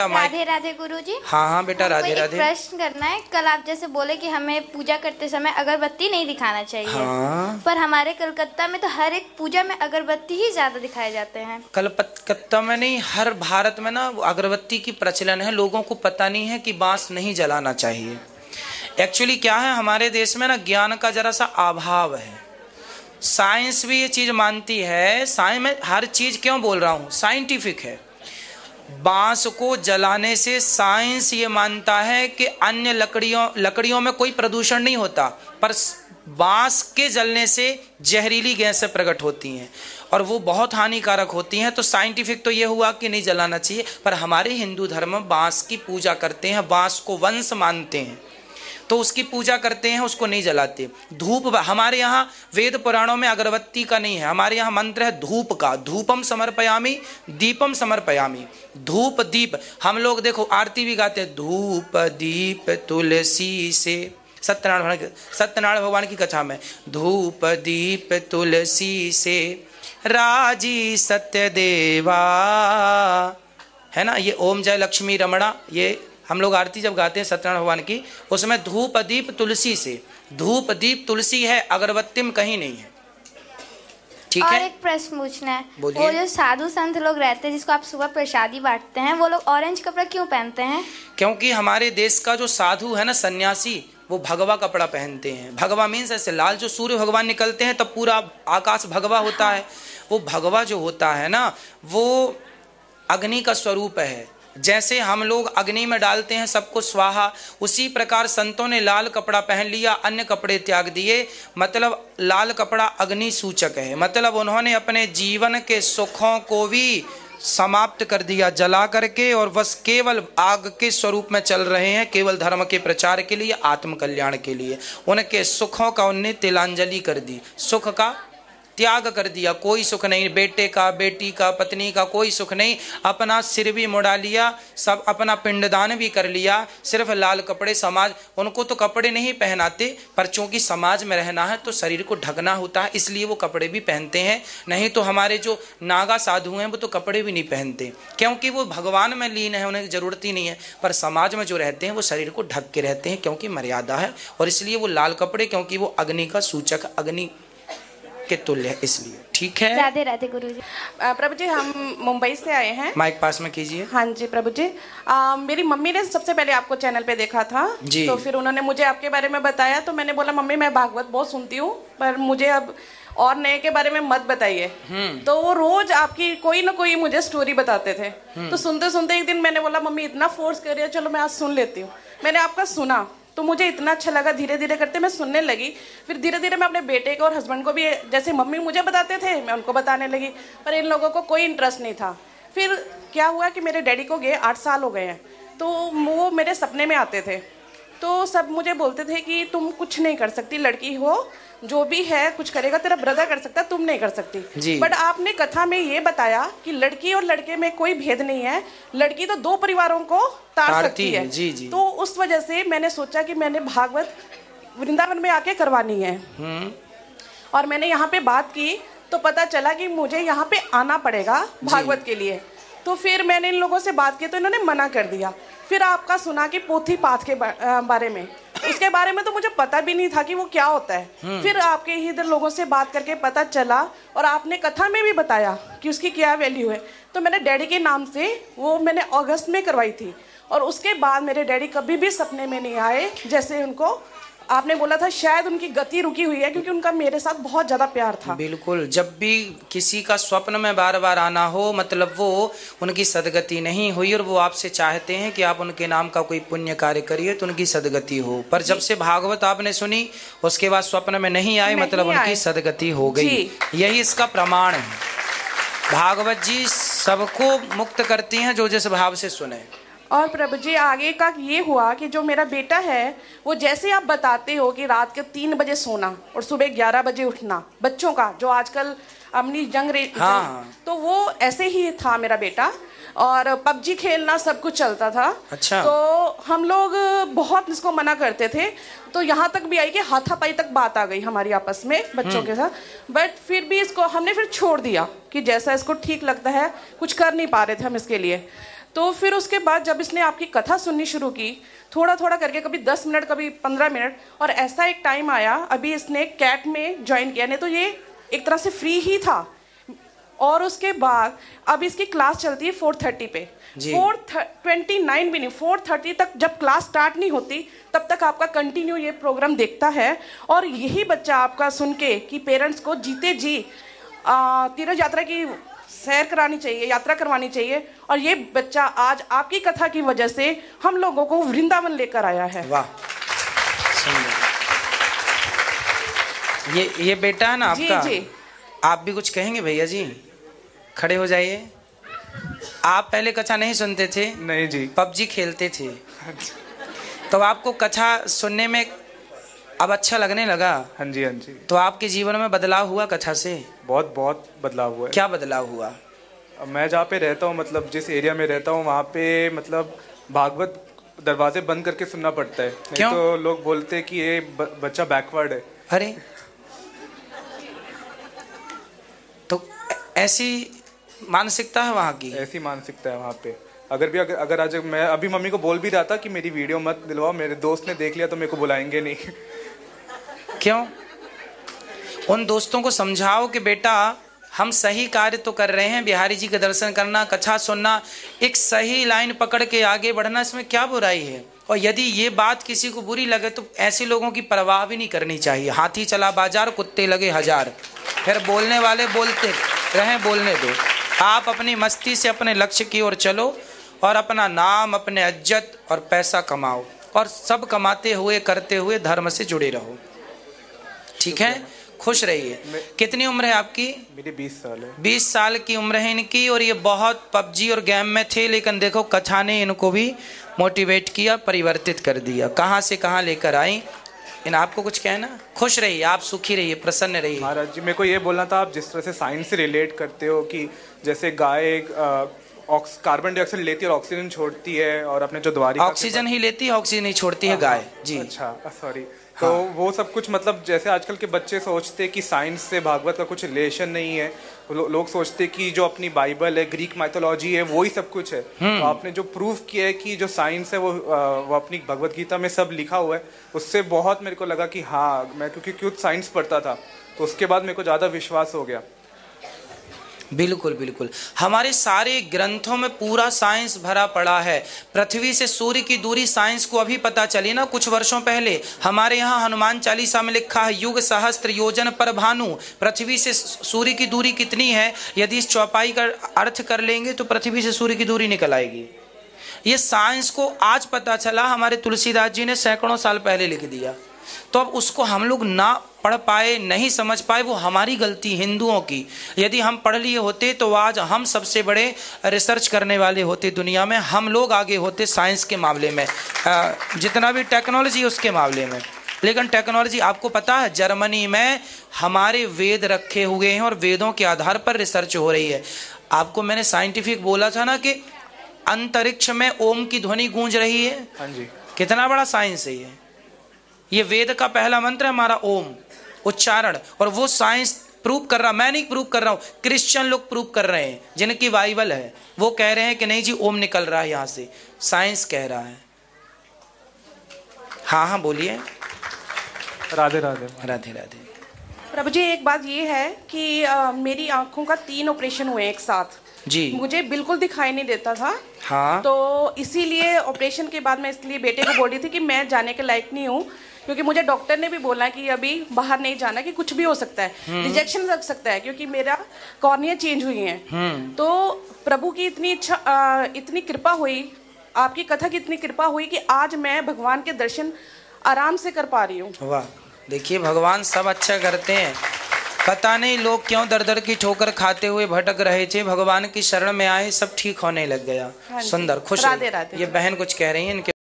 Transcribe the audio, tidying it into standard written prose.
राधे राधे गुरुजी। हाँ हाँ बेटा, राधे राधे। प्रश्न करना है। कल आप जैसे बोले कि हमें पूजा करते समय अगरबत्ती नहीं दिखाना चाहिए। हाँ। पर हमारे कलकत्ता में तो हर एक पूजा में अगरबत्ती ही ज्यादा दिखाए जाते हैं। कलकत्ता में नहीं, हर भारत में ना अगरबत्ती की प्रचलन है। लोगों को पता नहीं है कि बांस नहीं जलाना चाहिए। एक्चुअली क्या है, हमारे देश में ना ज्ञान का जरा सा अभाव है। साइंस भी ये चीज मानती है। साइंस में हर चीज क्यों बोल रहा हूँ, साइंटिफिक है। बांस को जलाने से साइंस ये मानता है कि अन्य लकड़ियों में कोई प्रदूषण नहीं होता, पर बांस के जलने से जहरीली गैसें प्रकट होती हैं और वो बहुत हानिकारक होती हैं। तो साइंटिफिक तो ये हुआ कि नहीं जलाना चाहिए। पर हमारे हिंदू धर्म में बांस की पूजा करते हैं, बांस को वंश मानते हैं, तो उसकी पूजा करते हैं, उसको नहीं जलाते। धूप, हमारे यहाँ वेद पुराणों में अगरबत्ती का नहीं है। हमारे यहाँ मंत्र है धूप का। धूपम समर्पयामि दीपम समर्पयामि। धूप दीप, हम लोग देखो आरती भी गाते हैं, धूप दीप तुलसी से। सत्यनारायण भगवान की कथा में धूप दीप तुलसी से राजी सत्य देवा, है ना। ये ओम जय लक्ष्मी रमणा, ये हम लोग आरती जब गाते हैं सत्यनारायण भगवान की, उसमें धूप दीप तुलसी से। धूप दीप तुलसी है, अगरबत्ती में कहीं नहीं है। ठीक है। और एक प्रश्न पूछना है। वो बोलिए। जो साधु संत लोग रहते हैं जिसको आप सुबह प्रसादी बांटते हैं, वो लोग ऑरेंज कपड़ा क्यों पहनते हैं? क्योंकि हमारे देश का जो साधु है ना, सन्यासी, वो भगवा कपड़ा पहनते हैं। भगवा मीन्स ऐसे लाल, जो सूर्य भगवान निकलते हैं तब पूरा आकाश भगवा होता है। वो भगवा जो होता है ना, वो अग्नि का स्वरूप है। जैसे हम लोग अग्नि में डालते हैं सबको स्वाहा, उसी प्रकार संतों ने लाल कपड़ा पहन लिया, अन्य कपड़े त्याग दिए। मतलब लाल कपड़ा अग्नि सूचक है। मतलब उन्होंने अपने जीवन के सुखों को भी समाप्त कर दिया जला करके, और बस केवल आग के स्वरूप में चल रहे हैं, केवल धर्म के प्रचार के लिए, आत्म कल्याण के लिए। उनके सुखों का उनने तिलांजलि कर दी, सुख का त्याग कर दिया। कोई सुख नहीं, बेटे का, बेटी का, पत्नी का कोई सुख नहीं। अपना सिर भी मुड़ा लिया, सब अपना पिंडदान भी कर लिया, सिर्फ लाल कपड़े। समाज उनको तो कपड़े नहीं पहनाते, पर चूंकि समाज में रहना है तो शरीर को ढकना होता है, इसलिए वो कपड़े भी पहनते हैं। नहीं तो हमारे जो नागा साधु हैं वो तो कपड़े भी नहीं पहनते, क्योंकि वो भगवान में लीन है, उन्हें जरूरत ही नहीं है। पर समाज में जो रहते हैं वो शरीर को ढक के रहते हैं, क्योंकि मर्यादा है, और इसलिए वो लाल कपड़े, क्योंकि वो अग्नि का सूचक, अग्नि के तुल्य है, इसलिए। ठीक है। राधे राधे गुरुजी। प्रभु जी, हम मुंबई से आए हैं। माइक पास में कीजिए। हाँ जी प्रभु जी। मेरी मम्मी ने सबसे पहले आपको चैनल पे देखा था जी। तो फिर उन्होंने मुझे आपके बारे में बताया, तो मैंने बोला मम्मी मैं भागवत बहुत सुनती हूँ, पर मुझे अब और नए के बारे में मत बताइए। तो वो रोज आपकी कोई ना कोई मुझे स्टोरी बताते थे। तो सुनते सुनते एक दिन मैंने बोला मम्मी इतना फोर्स कर रही है, चलो मैं आज सुन लेती हूँ। मैंने आपका सुना तो मुझे इतना अच्छा लगा, धीरे धीरे करते मैं सुनने लगी। फिर धीरे धीरे मैं अपने बेटे को और हस्बैंड को भी, जैसे मम्मी मुझे बताते थे मैं उनको बताने लगी, पर इन लोगों को कोई इंटरेस्ट नहीं था। फिर क्या हुआ कि मेरे डैडी को गए 8 साल हो गए हैं, तो वो मेरे सपने में आते थे। तो सब मुझे बोलते थे कि तुम कुछ नहीं कर सकती, लड़की हो, जो भी है कुछ करेगा तेरा ब्रदर कर सकता, तुम नहीं कर सकती। बट आपने कथा में ये बताया कि लड़की और लड़के में कोई भेद नहीं है, लड़की तो 2 परिवारों को तार सकती है। जी जी। तो उस वजह से मैंने सोचा कि मैंने भागवत वृंदावन में आके करवानी है। और मैंने यहाँ पे बात की तो पता चला कि मुझे यहाँ पे आना पड़ेगा भागवत के लिए। तो फिर मैंने इन लोगों से बात की तो इन्होंने मना कर दिया। फिर आपका सुना कि पोथी पाठ के बारे में, उसके बारे में तो मुझे पता भी नहीं था कि वो क्या होता है। फिर आपके ही इधर लोगों से बात करके पता चला, और आपने कथा में भी बताया कि उसकी क्या वैल्यू है। तो मैंने डैडी के नाम से वो मैंने अगस्त में करवाई थी, और उसके बाद मेरे डैडी कभी भी सपने में नहीं आए। जैसे उनको आपने बोला था शायद उनकी गति रुकी हुई है, क्योंकि उनका मेरे साथ बहुत ज्यादा प्यार था। बिल्कुल, जब भी किसी का स्वप्न में बार बार आना हो, मतलब वो उनकी सदगति नहीं हुई, और वो आपसे चाहते हैं कि आप उनके नाम का कोई पुण्य कार्य करिए तो उनकी सदगति हो। पर जब से भागवत आपने सुनी उसके बाद स्वप्न में नहीं आए, मतलब उनकी सदगति हो गई। यही इसका प्रमाण है। भागवत जी सबको मुक्त करती हैं जो जिस भाव से सुने। और प्रभु जी आगे का ये हुआ कि जो मेरा बेटा है, वो जैसे आप बताते हो कि रात के 3 बजे सोना और सुबह 11 बजे उठना, बच्चों का जो आजकल अपनी तो वो ऐसे ही था मेरा बेटा। और पबजी खेलना सब कुछ चलता था। अच्छा। तो हम लोग बहुत इसको मना करते थे, तो यहाँ तक भी आई कि हाथापाई तक बात आ गई हमारी आपस में बच्चों के साथ। बट फिर भी इसको हमने फिर छोड़ दिया कि जैसा इसको ठीक लगता है, कुछ कर नहीं पा रहे थे हम इसके लिए। तो फिर उसके बाद जब इसने आपकी कथा सुननी शुरू की, थोड़ा थोड़ा करके, कभी 10 मिनट, कभी 15 मिनट, और ऐसा एक टाइम आया, अभी इसने कैट में ज्वाइन किया, नहीं तो ये एक तरह से फ्री ही था। और उसके बाद अब इसकी क्लास चलती है 4:30 पे, 4:29 भी नहीं, 4:30 तक जब क्लास स्टार्ट नहीं होती तब तक आपका कंटिन्यू ये प्रोग्राम देखता है। और यही बच्चा आपका सुन के कि पेरेंट्स को जीते जी तीर्थ यात्रा की सैर करानी चाहिए, यात्रा करवानी चाहिए, और ये बच्चा आज आपकी कथा की वजह से हम लोगों को वृंदावन लेकर आया है। वाह, ये बेटा है ना आपका? जी। आप भी कुछ कहेंगे भैया जी? खड़े हो जाइए। आप पहले कथा नहीं सुनते थे? नहीं जी। पबजी खेलते थे तो आपको कथा सुनने में अब अच्छा लगने लगा? हाँ जी, हाँ जी। तो आपके जीवन में बदलाव हुआ कथा से? बहुत बहुत बदलाव हुआ है। क्या बदलाव हुआ? मैं जहाँ पे रहता हूँ, मतलब जिस एरिया में रहता हूँ, वहाँ पे मतलब भागवत दरवाजे बंद करके सुनना पड़ता है। क्यों? नहीं तो लोग बोलते हैं कि ये बच्चा बैकवर्ड है। अरे, तो ऐसी मानसिकता है वहाँ की? ऐसी मानसिकता है वहाँ पे। अगर आज मैं अभी मम्मी को बोल भी रहा था कि मेरी वीडियो मत दिलवाओ, मेरे दोस्त ने देख लिया तो मेरे को बुलाएंगे नहीं। क्यों? उन दोस्तों को समझाओ कि बेटा हम सही कार्य तो कर रहे हैं, बिहारी जी के दर्शन करना, कथा सुनना, एक सही लाइन पकड़ के आगे बढ़ना, इसमें क्या बुराई है? और यदि ये बात किसी को बुरी लगे तो ऐसे लोगों की परवाह भी नहीं करनी चाहिए। हाथी चला बाजार, कुत्ते लगे हजार, फिर बोलने वाले बोलते रहें, बोलने दो। आप अपनी मस्ती से अपने लक्ष्य की ओर चलो और अपना नाम, अपने इज्जत और पैसा कमाओ, और सब कमाते हुए करते हुए धर्म से जुड़े रहो। ठीक है? खुश रहिए। कितनी उम्र है आपकी? मेरी 20 साल है। 20 साल की उम्र है इनकी, और ये बहुत पबजी और गेम में थे, लेकिन देखो कथा ने इनको भी मोटिवेट किया, परिवर्तित कर दिया, कहाँ से कहाँ लेकर आई। इन आपको कुछ कहना? खुश रहिए, आप सुखी रहिए, प्रसन्न रहिए। महाराज जी, मेरे को ये बोलना था, आप जिस तरह से साइंस से रिलेट करते हो कि जैसे गाय कार्बन डाइऑक्साइड लेती है और ऑक्सीजन छोड़ती है, और अपने जो द्वारिका ऑक्सीजन ही लेती है, ऑक्सीजन नहीं छोड़ती है गाय जी। अच्छा, सॉरी। तो वो सब कुछ, मतलब जैसे आजकल के बच्चे सोचते कि साइंस से भागवत का कुछ रिलेशन नहीं है, लोग सोचते कि जो अपनी बाइबल है, ग्रीक माइथोलॉजी है, वो ही सब कुछ है। तो आपने जो प्रूफ किया है कि जो साइंस है वो अपनी भगवत गीता में सब लिखा हुआ है, उससे बहुत मेरे को लगा कि हाँ, मैं क्योंकि खुद साइंस पढ़ता था, तो उसके बाद मेरे को ज़्यादा विश्वास हो गया। बिल्कुल बिल्कुल, हमारे सारे ग्रंथों में पूरा साइंस भरा पड़ा है। पृथ्वी से सूर्य की दूरी साइंस को अभी पता चली ना, कुछ वर्षों पहले। हमारे यहाँ हनुमान चालीसा में लिखा है, युग सहस्त्र योजन पर भानु। पृथ्वी से सूर्य की दूरी कितनी है? यदि इस चौपाई का अर्थ कर लेंगे तो पृथ्वी से सूर्य की दूरी निकल आएगी। ये साइंस को आज पता चला, हमारे तुलसीदास जी ने सैकड़ों साल पहले लिख दिया। तो अब उसको हम लोग ना पढ़ पाए, नहीं समझ पाए, वो हमारी गलती, हिंदुओं की। यदि हम पढ़ लिए होते तो आज हम सबसे बड़े रिसर्च करने वाले होते दुनिया में, हम लोग आगे होते साइंस के मामले में, जितना भी टेक्नोलॉजी उसके मामले में। लेकिन टेक्नोलॉजी, आपको पता है जर्मनी में हमारे वेद रखे हुए हैं और वेदों के आधार पर रिसर्च हो रही है। आपको मैंने साइंटिफिक बोला था ना कि अंतरिक्ष में ओम की ध्वनि गूंज रही है। हाँ जी। कितना बड़ा साइंस है ये वेद का पहला मंत्र है हमारा, ओम उच्चारण, और वो साइंस प्रूव कर रहा, मैं नहीं प्रूव कर रहा हूँ, क्रिश्चियन लोग प्रूव कर रहे हैं जिनकी बाइबल है। वो कह रहे हैं कि नहीं जी ओम निकल रहा है यहाँ से, साइंस कह रहा है। हाँ हाँ बोलिए। राधे राधे। राधे राधे। प्रभु जी, एक बात ये है कि मेरी आंखों का 3 ऑपरेशन हुए एक साथ जी। मुझे बिल्कुल दिखाई नहीं देता था। हाँ। तो इसीलिए ऑपरेशन के बाद मैं इसलिए बेटे को बोल रही थी कि मैं जाने के लायक नहीं हूँ, क्योंकि मुझे डॉक्टर ने भी बोला कि अभी बाहर नहीं जाना, कि कुछ भी हो सकता है, रिजेक्शन लग सकता है, क्योंकि मेरा कॉर्निया चेंज हुई है। तो प्रभु की इतनी इच्छा, इतनी कृपा हुई, आपकी कथा की इतनी कृपा हुई कि आज मैं भगवान के दर्शन आराम से कर पा रही हूँ। वाह, देखिए भगवान सब अच्छा करते हैं। पता नहीं लोग क्यों दर दर की ठोकर खाते हुए भटक रहे थे, भगवान की शरण में आए, सब ठीक होने लग गया। सुंदर, खुश। राधे राधे। ये बहन कुछ कह रही है इनके